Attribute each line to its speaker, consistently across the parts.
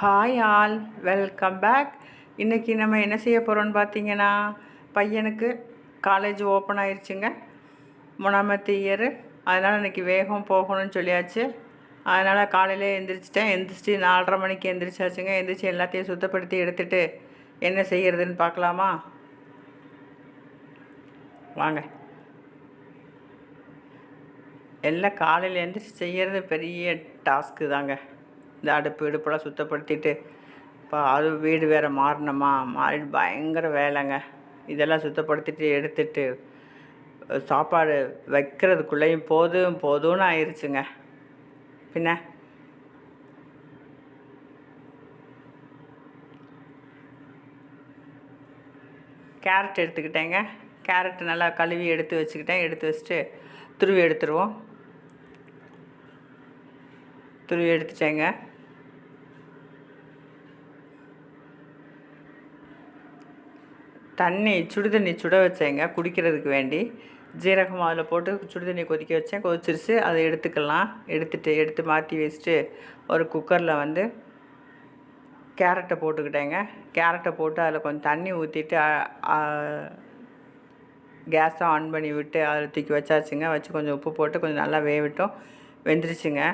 Speaker 1: Hi all, welcome back. இன்றைக்கி நம்ம என்ன செய்ய போகிறோன்னு பார்த்தீங்கன்னா, பையனுக்கு காலேஜ் ஓப்பன் ஆயிடுச்சுங்க, 3ஆம் இயரு. அதனால் இன்றைக்கி வேகம் போகணும்னு சொல்லியாச்சு. அதனால் காலையில் எந்திரிச்சு 4:30 மணிக்கு எந்திரிச்சாச்சுங்க. எந்திரிச்சு எல்லாத்தையும் சுத்தப்படுத்தி எடுத்துகிட்டு என்ன செய்கிறதுன்னு பார்க்கலாமா வாங்க. எல்லாம் காலையில் எந்திரிச்சு செய்கிறது பெரிய டாஸ்க்கு தாங்க. இந்த அடுப்பு இடுப்பெல்லாம் சுத்தப்படுத்திட்டு இப்போ அது வீடு வேறு மாறிட்டு பயங்கர வேலைங்க. இதெல்லாம் சுத்தப்படுத்திட்டு எடுத்துட்டு சாப்பாடு வைக்கிறதுக்குள்ளேயும் போதும்னு ஆயிடுச்சுங்க. பின்ன கேரட் எடுத்துக்கிட்டேங்க. கேரட் நல்லா கழுவி எடுத்து வச்சுட்டு துருவி எடுத்துட்டேங்க. சுடுதண்ணி சுட வச்சேங்க குடிக்கிறதுக்கு வேண்டி. ஜீரகம் அதில் போட்டு சுடுதண்ணி கொதிக்க வச்சேன். கொதிச்சிருச்சு, அதை எடுத்துக்கலாம். எடுத்து மாற்றி வச்சுட்டு ஒரு குக்கரில் கேரட்டை போட்டுக்கிட்டேங்க. கேரட்டை போட்டு அதில் கொஞ்சம் தண்ணி ஊற்றிட்டு கேஸை ஆன் பண்ணி விட்டு அதில் தூக்கி வச்சாச்சுங்க. வச்சு கொஞ்சம் உப்பு போட்டு கொஞ்சம் நல்லா வேவிட்டோம். வெந்துருச்சுங்க.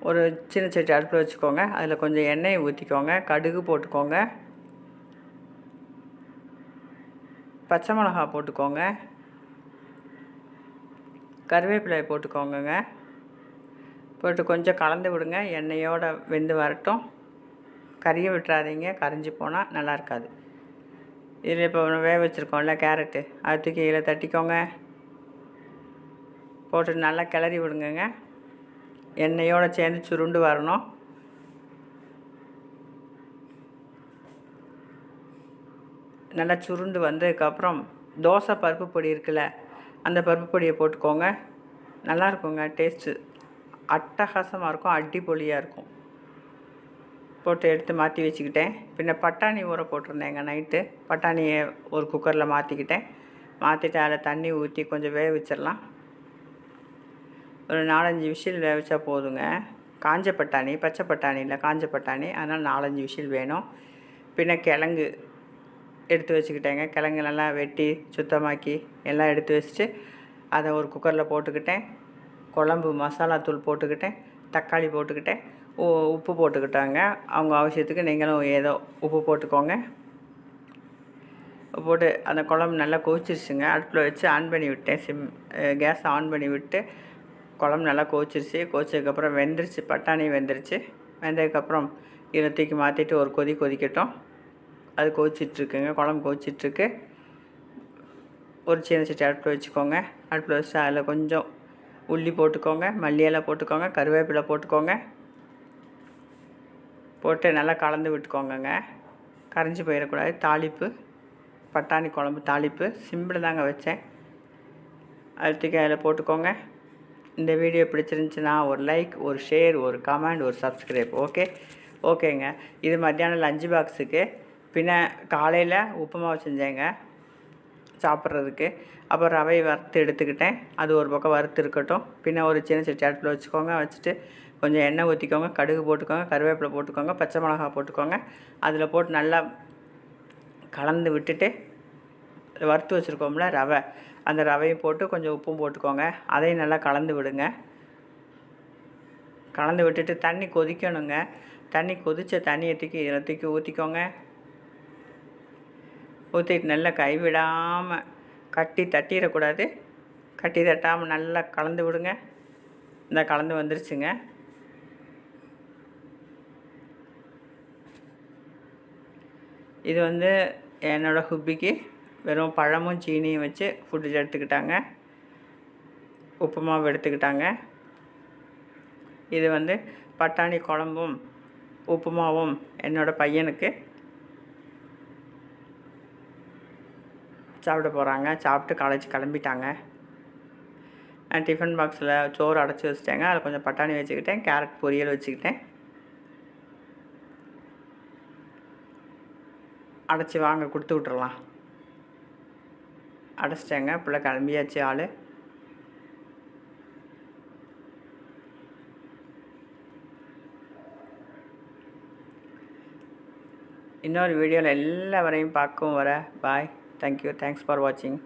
Speaker 1: ஒரு சின்ன சட்டி அடுப்பில் வச்சுக்கோங்க. அதில் கொஞ்சம் எண்ணெயை ஊற்றிக்கோங்க. கடுகு போட்டுக்கோங்க. பச்சை மிளகா போட்டுக்கோங்க. கருவேப்பிலையை போட்டுக்கோங்க. போட்டு கொஞ்சம் கலந்து விடுங்க. எண்ணெயோடு வெந்து வரட்டும். கறியை விட்டுறாதீங்க, கரிஞ்சி போனால் நல்லா இருக்காது. இதில் இப்போ வேக வச்சுருக்கோம்ல கேரட்டு, அது தூக்கி இதில் தட்டிக்கோங்க. போட்டு நல்லா கிளறி விடுங்க. எண்ணெயோடு சேர்ந்து சுருண்டு வரணும். நல்லா சுருண்டு வந்ததுக்கப்புறம் தோசை பருப்பு பொடி இருக்குல்ல, அந்த பருப்பு பொடியை போட்டுக்கோங்க. நல்லாயிருக்குங்க, டேஸ்ட்டு அட்டகாசமாக இருக்கும், அடிப்பொலியாக இருக்கும். போட்டு எடுத்து மாற்றி வச்சுக்கிட்டேன். பின்ன பட்டாணி ஊற போட்டிருந்தேங்க நைட்டு. பட்டாணியை ஒரு குக்கரில் மாற்றிட்டு அதில் தண்ணி ஊற்றி கொஞ்சம் வேக வச்சிடலாம். ஒரு 4-5 விசில் வேக வச்சா போதுங்க. காஞ்ச பட்டாணி, பச்சை பட்டாணி இல்லை, காஞ்ச பட்டாணி. அதனால் 4-5 விசில் வேணும். பின்ன கிழங்கு எடுத்து வச்சுக்கிட்டேங்க. கிழங்கு நல்லா வெட்டி சுத்தமாக்கி எல்லாம் எடுத்து வச்சுட்டு அதை ஒரு குக்கரில் போட்டுக்கிட்டேன். குழம்பு மசாலாத்தூள் போட்டுக்கிட்டேன். தக்காளி போட்டுக்கிட்டேன். உப்பு போட்டுக்கிட்டாங்க. அவங்க அவசியத்துக்கு நீங்களும் ஏதோ உப்பு போட்டுக்கோங்க. போட்டு அந்த குழம்பு நல்லா கொதிச்சிருச்சுங்க. அடுப்பில் வச்சு ஆன் பண்ணி விட்டேன். கேஸ் ஆன் பண்ணி விட்டு குழம்பு நல்லா கொதிச்சிருச்சு. கொதிச்சதுக்கப்புறம் வெந்துருச்சு, பட்டாணி வெந்துருச்சு. வெந்ததுக்கப்புறம் இதில் தூக்கி மாற்றிட்டு ஒரு கொதிக்கட்டும். அது கொதிச்சிட்ருக்குங்க, குழம்பு கொதிச்சிட்ருக்கு. ஒரு சின்ன சட்டி அடுப்பில் வச்சுக்கோங்க. அடுப்பில் வச்சு அதில் கொஞ்சம் உள்ளி போட்டுக்கோங்க, மல்லி இலை போட்டுக்கோங்க, கருவேப்பிலை போட்டுக்கோங்க. போட்டு நல்லா கலந்து விட்டுக்கோங்க. கரைஞ்சி போயிடக்கூடாது. தாளிப்பு, பட்டாணி குழம்பு தாளிப்பு சிம்பிள் தாங்க வச்சேன். அதுக்கு அதில் போட்டுக்கோங்க. இந்த வீடியோ பிடிச்சிருந்துச்சுன்னா ஒரு லைக், ஒரு ஷேர், ஒரு கமெண்ட், ஒரு சப்ஸ்கிரைப். ஓகேங்க. இது மத்தியானம் லஞ்சு பாக்ஸுக்கு. பின்ன காலையில் உப்புமாவை செஞ்சேங்க சாப்பிட்றதுக்கு. அப்புறம் ரவை வறுத்து எடுத்துக்கிட்டேன். அது ஒரு பக்கம் வறுத்து இருக்கட்டும். பின்ன ஒரு சின்ன சட்டி அடுப்பில் வச்சுக்கோங்க. வச்சுட்டு கொஞ்சம் எண்ணெய் ஊற்றிக்கோங்க. கடுகு போட்டுக்கோங்க, கருவேப்பிலை போட்டுக்கோங்க, பச்சை மிளகா போட்டுக்கோங்க. அதில் போட்டு நல்லா கலந்து விட்டுட்டு வறுத்து வச்சுருக்கோம்ல ரவை, அந்த ரவையும் போட்டு கொஞ்சம் உப்பும் போட்டுக்கோங்க. அதையும் நல்லா கலந்து விடுங்க. கலந்து விட்டுட்டு தண்ணி கொதிக்கணுங்க. தண்ணி கொதித்த தண்ணியை இதில் தூக்கி ஊற்றிக்கோங்க. ஊற்றிட்டு நல்லா கைவிடாமல் கட்டி தட்டிடக்கூடாது. கட்டி தட்டாமல் நல்லா கலந்து விடுங்க. இந்த கலந்து வந்துருச்சுங்க. இது என்னோடய ஹுப்பிக்கு வெறும் பழமும் சீனியும் வச்சு ஃபுட்டு எடுத்துக்கிட்டாங்க. உப்புமாவு எடுத்துக்கிட்டாங்க. இது பட்டாணி குழம்பும் உப்புமாவும் என்னோடய பையனுக்கு சாப்பிட போகிறாங்க. சாப்பிட்டு காலேஜ் கிளம்பிட்டாங்க. நான் டிஃபன் பாக்ஸில் சோறு அடைச்சி வச்சுட்டேங்க. அதில் கொஞ்சம் பட்டாணி வச்சுக்கிட்டேன், கேரட் பொரியல் வச்சுக்கிட்டேன். அடைச்சி வாங்க கொடுத்து விட்றலாம். அடைச்சிட்டேங்க. பிள்ளை கிளம்பியாச்சு. ஆள் இன்னொரு வீடியோவில் எல்லா வரையும் பார்க்கவும் வர பாய். தேங்க்யூ. தேங்க்ஸ் ஃபார் வாட்சிங்.